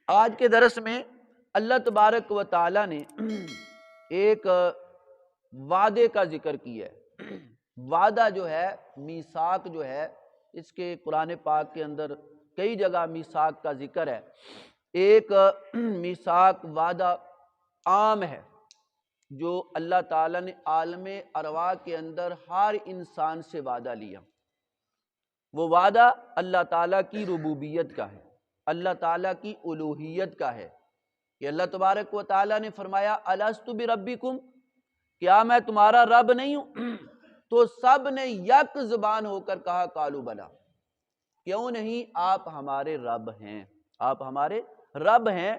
آج کے درس میں اللہ تبارک و تعالی نے ایک وعدے کا ذکر کیا ہے۔ وعدہ جو ہے، میثاق جو ہے، اس کے قرآن پاک کے اندر کئی جگہ میثاق کا ذکر ہے۔ ایک میثاق وعدہ عام ہے جو اللہ تعالیٰ نے عالم ارواح کے اندر ہر انسان سے وعدہ لیا۔ وہ وعدہ اللہ تعالیٰ کی ربوبیت کا ہے، اللہ تعالیٰ کی الوہیت کا ہے کہ اللہ تبارک و تعالیٰ نے فرمایا الست بربکم، کیا میں تمہارا رب نہیں ہوں؟ تو سب نے یک زبان ہو کر کہا قالوا بلا، کیوں نہیں، آپ ہمارے رب ہیں، آپ ہمارے رب ہیں۔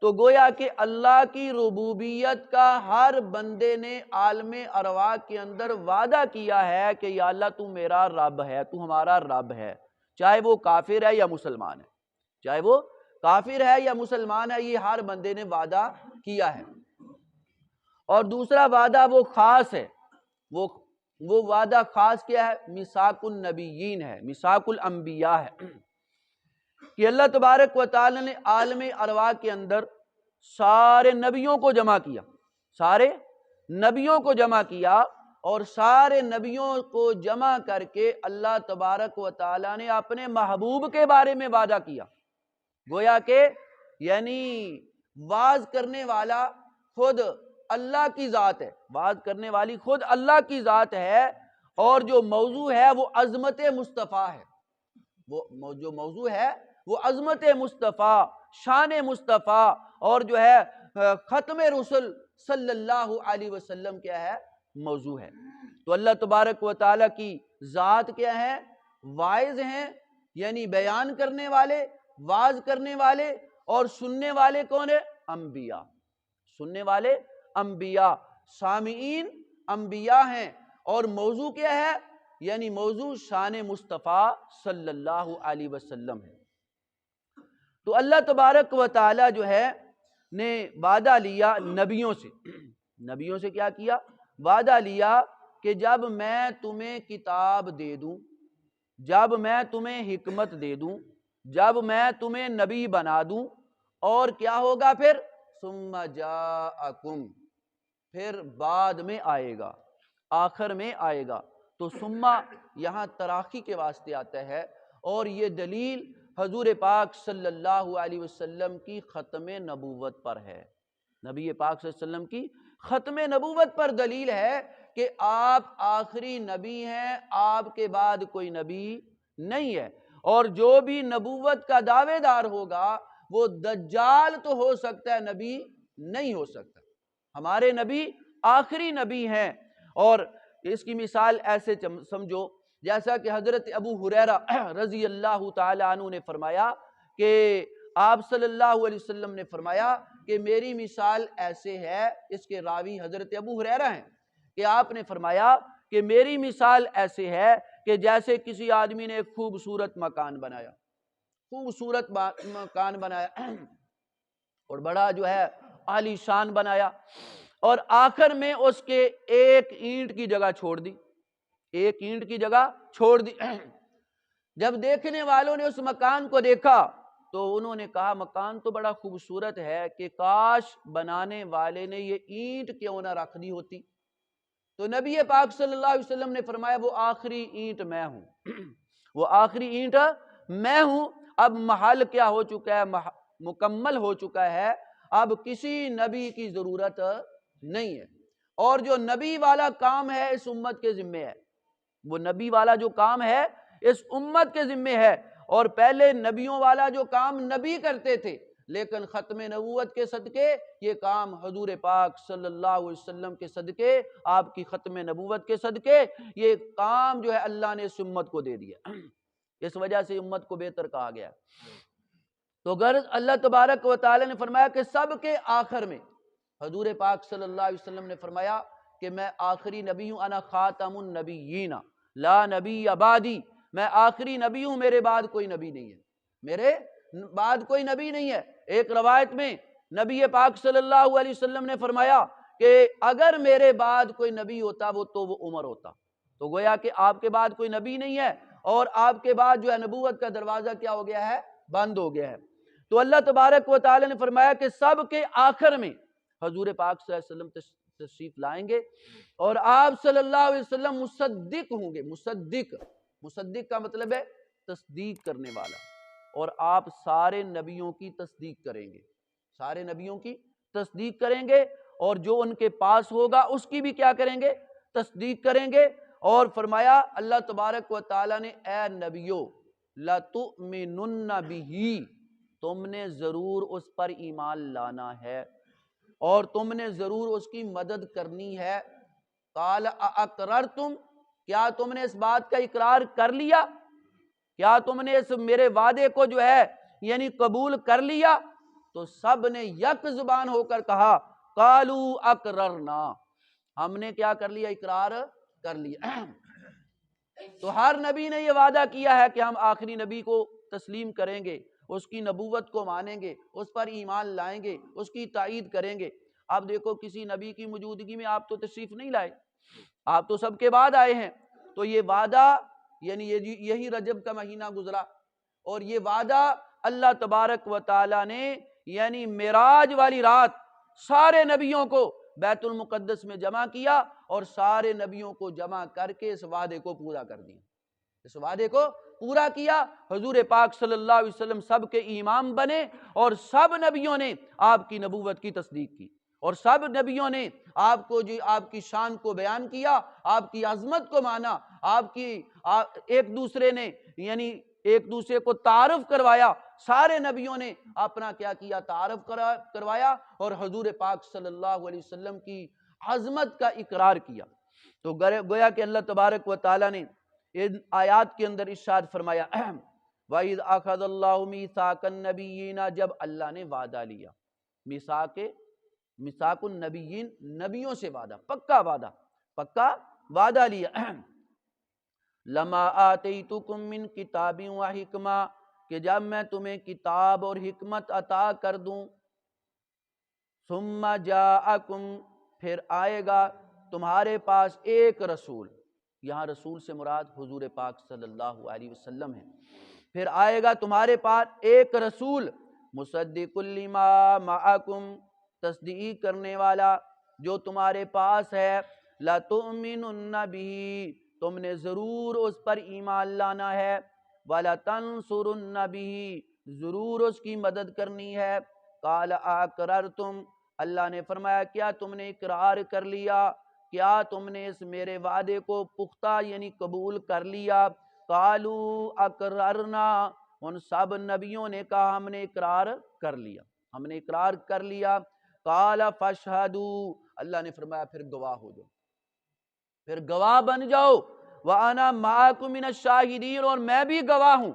تو گویا کہ اللہ کی ربوبیت کا ہر بندے نے عالم ارواح کے اندر وعدہ کیا ہے کہ یا اللہ تو میرا رب ہے، تو ہمارا رب ہے، چاہے وہ کافر ہے یا مسلمان ہے، چاہے وہ کافر ہے یا مسلمان ہے، یہ ہر بندے نے وعدہ کیا ہے۔ اور دوسرا وعدہ وہ خاص ہے، وہ وعدہ خاص کیا ہے؟ میثاق النبیین ہے، میثاق الانبیاء ہے کہ اللہ تبارک و تعالی نے عالم ارواح کے اندر سارے نبیوں کو جمع کیا، سارے نبیوں کو جمع کیا، اور سارے نبیوں کو جمع کر کے اللہ تبارک و تعالی نے اپنے محبوب کے بارے میں وعدہ کیا۔ گویا کہ یعنی واعظ کرنے والا خود اللہ کی ذات ہے، واعظ کرنے والی خود اللہ کی ذات ہے، اور جو موضوع ہے وہ عظمت مصطفیٰ ہے، وہ جو موضوع ہے وہ عظمت مصطفیٰ، شان مصطفیٰ، اور جو ہے ختم رسل صلی اللہ علیہ وسلم کیا ہے؟ موضوع ہے۔ تو اللہ تبارک و تعالیٰ کی ذات کیا ہے؟ واعظ ہیں، یعنی بیان کرنے والے، واعظ کرنے والے، اور سننے والے کون ہے؟ انبیاء، سننے والے انبیاء، سامعین انبیاء ہیں۔ اور موضوع کیا ہے؟ یعنی موضوع شان مصطفیٰ صلی اللہ علیہ وسلم ہے۔ تو اللہ تبارک و تعالی جو ہے نے وعدہ لیا نبیوں سے، نبیوں سے کیا کیا؟ وعدہ لیا کہ جب میں تمہیں کتاب دے دوں، جب میں تمہیں حکمت دے دوں، جب میں تمہیں نبی بنا دوں، اور کیا ہوگا پھر؟ ثم جاءکم، پھر بعد میں آئے گا، آخر میں آئے گا۔ تو ثم یہاں تراخی کے واسطے آتا ہے، اور یہ دلیل حضور پاک صلی اللہ علیہ وسلم کی ختم نبوت پر ہے، نبی پاک صلی اللہ علیہ وسلم کی ختم نبوت پر دلیل ہے کہ آپ آخری نبی ہیں، آپ کے بعد کوئی نبی نہیں ہے۔ اور جو بھی نبوت کا دعوے دار ہوگا وہ دجال تو ہو سکتا ہے، نبی نہیں ہو سکتا۔ ہمارے نبی آخری نبی ہیں، اور اس کی مثال ایسے سمجھو جیسا کہ حضرت ابو ہریرہ رضی اللہ تعالی عنہ نے فرمایا کہ آپ صلی اللہ علیہ وسلم نے فرمایا کہ میری مثال ایسے ہے، اس کے راوی حضرت ابو ہریرہ ہیں، کہ آپ نے فرمایا کہ میری مثال ایسے ہے کہ جیسے کسی آدمی نے ایک خوبصورت مکان بنایا، خوبصورت مکان بنایا، اور بڑا جو ہے عالی شان بنایا، اور آخر میں اس کے ایک اینٹ کی جگہ چھوڑ دی، ایک اینٹ کی جگہ چھوڑ دی۔ جب دیکھنے والوں نے اس مکان کو دیکھا تو انہوں نے کہا مکان تو بڑا خوبصورت ہے، کہ کاش بنانے والے نے یہ اینٹ کیوں نہ رکھ دی ہوتی۔ تو نبی پاک صلی اللہ علیہ وسلم نے فرمایا وہ آخری اینٹ میں ہوں، وہ آخری اینٹ میں ہوں۔ اب محل کیا ہو چکا ہے؟ مکمل ہو چکا ہے، اب کسی نبی کی ضرورت نہیں ہے، اور جو نبی والا کام ہے اس امت کے ذمے ہے، وہ نبی والا جو کام ہے اس امت کے ذمے ہے۔ اور پہلے نبیوں والا جو کام نبی کرتے تھے، لیکن ختم نبوت کے صدقے یہ کام حضور پاک صلی اللہ علیہ وسلم کے صدقے، آپ کی ختم نبوت کے صدقے، یہ کام جو ہے اللہ نے اس امت کو دے دیا، اس وجہ سے امت کو بہتر کہا گیا۔ تو غرض اللہ تبارک و تعالی نے فرمایا کہ سب کے آخر میں حضور پاک صلی اللہ علیہ وسلم نے فرمایا کہ میں آخری نبی ہوں، انا خاتم النبیین لا نبی بعدی، میں آخری نبی ہوں، میرے بعد کوئی نبی نہیں ہے، میرے بعد کوئی نبی نہیں ہے۔ ایک روایت میں نبی پاک صلی اللہ علیہ وسلم نے فرمایا کہ اگر میرے بعد کوئی نبی ہوتا تو وہ عمر ہوتا۔ تو گویا کہ آپ کے بعد کوئی نبی نہیں ہے، اور آپ کے بعد جو ہے نبوت کا دروازہ کیا ہو گیا ہے؟ بند ہو گیا ہے۔ تو اللہ تبارک و تعالی نے فرمایا کہ سب کے آخر میں حضور پاک صلی اللہ علیہ وسلم تشریف لائیں گے اور آپ صلی اللہ علیہ وسلم مصدق ہوں گے۔ مصدق کا مطلب ہے تصدیق کرنے والا، اور آپ سارے نبیوں کی تصدیق کریں گے، سارے نبیوں کی تصدیق کریں گے، اور جو ان کے پاس ہوگا اس کی بھی کیا کریں گے؟ تصدیق کریں گے۔ اور فرمایا اللہ تبارک و تعالیٰ نے اے نبیو لَتُؤْمِنُنَّ بِهِ، تم نے ضرور اس پر ایمان لانا ہے اور تم نے ضرور اس کی مدد کرنی ہے۔ قال اَأَقْرَرْتُمْ، کیا تم نے اس بات کا اقرار کر لیا؟ کیا تم نے اس میرے وعدے کو جو ہے یعنی قبول کر لیا؟ تو سب نے یک زبان ہو کر کہا قالوا اقررنا، ہم نے کیا کر لیا؟ اقرار کر لیا۔ تو ہر نبی نے یہ وعدہ کیا ہے کہ ہم آخری نبی کو تسلیم کریں گے، اس کی نبوت کو مانیں گے، اس پر ایمان لائیں گے، اس کی تائید کریں گے۔ اب دیکھو کسی نبی کی موجودگی میں آپ تو تشریف نہیں لائے، آپ تو سب کے بعد آئے ہیں، تو یہ وعدہ یعنی یہی رجب کا مہینہ گزرا، اور یہ وعدہ اللہ تبارک و تعالی نے یعنی معراج والی رات سارے نبیوں کو بیت المقدس میں جمع کیا اور سارے نبیوں کو جمع کر کے اس وعدے کو پورا کر دیا، اس وعدے کو پورا کیا۔ حضور پاک صلی اللہ علیہ وسلم سب کے امام بنے اور سب نبیوں نے آپ کی نبوت کی تصدیق کی، اور سب نبیوں نے آپ کو جو آپ کی شان کو بیان کیا، آپ کی عظمت کو مانا، آپ کی ایک دوسرے نے یعنی ایک دوسرے کو تعارف کروایا، سارے نبیوں نے اپنا کیا کیا؟ تعارف کروایا اور حضور پاک صلی اللہ علیہ وسلم کی عظمت کا اقرار کیا۔ تو گویا کہ اللہ تبارک و تعالی نے ان آیات کے اندر ارشاد فرمایا وَإِذْ أَخَذَ اللَّهُ مِيثَاقَ النَّبِيِّينَ، جب اللہ نے وعدہ لیا، میثاق النبیین، نبیوں سے وعدہ، پکا وعدہ لیا۔ لما آتیتکم من کتاب و حکمہ، کہ جب میں تمہیں کتاب اور حکمت عطا کر دوں، ثم جاءکم، پھر آئے گا تمہارے پاس ایک رسول، یہاں رسول سے مراد حضور پاک صلی اللہ علیہ وسلم ہے، پھر آئے گا تمہارے پاس ایک رسول مصدق لما معکم، تصدیق کرنے والا جو تمہارے پاس ہے، لَتُؤْمِنُنَّ بِهِ، تم نے ضرور اس پر ایمان لانا ہے، وَلَتَنْصُرُنَّ بِهِ، ضرور اس کی مدد کرنی ہے۔ قَالَ أَقْرَرْتُمْ، اللہ نے فرمایا کیا تم نے اقرار کر لیا؟ کیا تم نے اس میرے وعدے کو پختہ یعنی قبول کر لیا؟ قَالُوا أَقْرَرْنَا، ان سب نبیوں نے کہا ہم نے اقرار کر لیا، ہم نے اقرار کر لیا۔ قَالَ فَاشْهَدُوا، اللہ نے فرمایا پھر گواہ ہو جاؤ، پھر گواہ بن جاؤ، وَأَنَا مَعَكُم مِّنَ الشَّاهِدِينَ، اور میں بھی گواہ ہوں،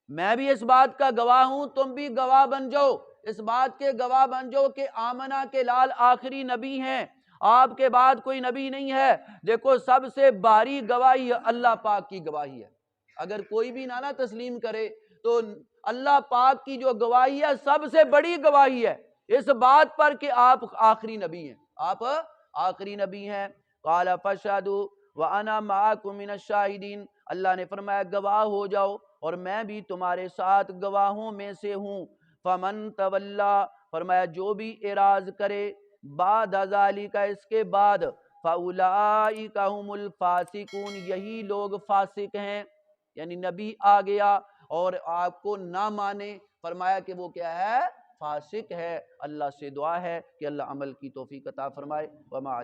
میں بھی اس بات کا گواہ ہوں، تم بھی گواہ بن جاؤ، اس بات کے گواہ بن جاؤ کہ آمنہ کے لال آخری نبی ہیں، آپ کے بعد کوئی نبی نہیں ہے۔ دیکھو سب سے بھاری گواہی اللہ پاک کی گواہی ہے، اگر کوئی بھی نہ تسلیم کرے تو اللہ پاک کی جو گواہی ہے سب سے بڑی گواہی ہے اس بات پر کہ آپ آخری نبی ہیں، آپ آخری نبی ہیں۔ قال فاشهدوا وانا معكم من الشاہدین، اللہ نے فرمایا گواہ ہو جاؤ اور میں بھی تمہارے ساتھ گواہوں میں سے ہوں۔ فمن تولا، فرمایا جو بھی اعراض کرے، بعد ذالک، اس کے بعد، فاولئک هم الفاسقون، یہی لوگ فاسق ہیں، یعنی نبی آ گیا اور آپ کو نہ مانے، فرمایا کہ وہ کیا ہے؟ فاسق ہے۔ اللہ سے دعا ہے کہ اللہ عمل کی توفیق عطا فرمائے۔ وما